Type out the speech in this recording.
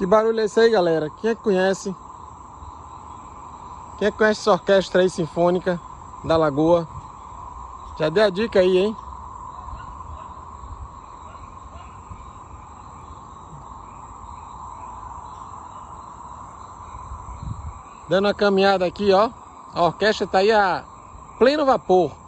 Que barulho é esse aí, galera? Quem é que conhece? Quem é que conhece essa orquestra aí sinfônica da Lagoa? Já dei a dica aí, hein? Dando uma caminhada aqui, ó. A orquestra tá aí a pleno vapor.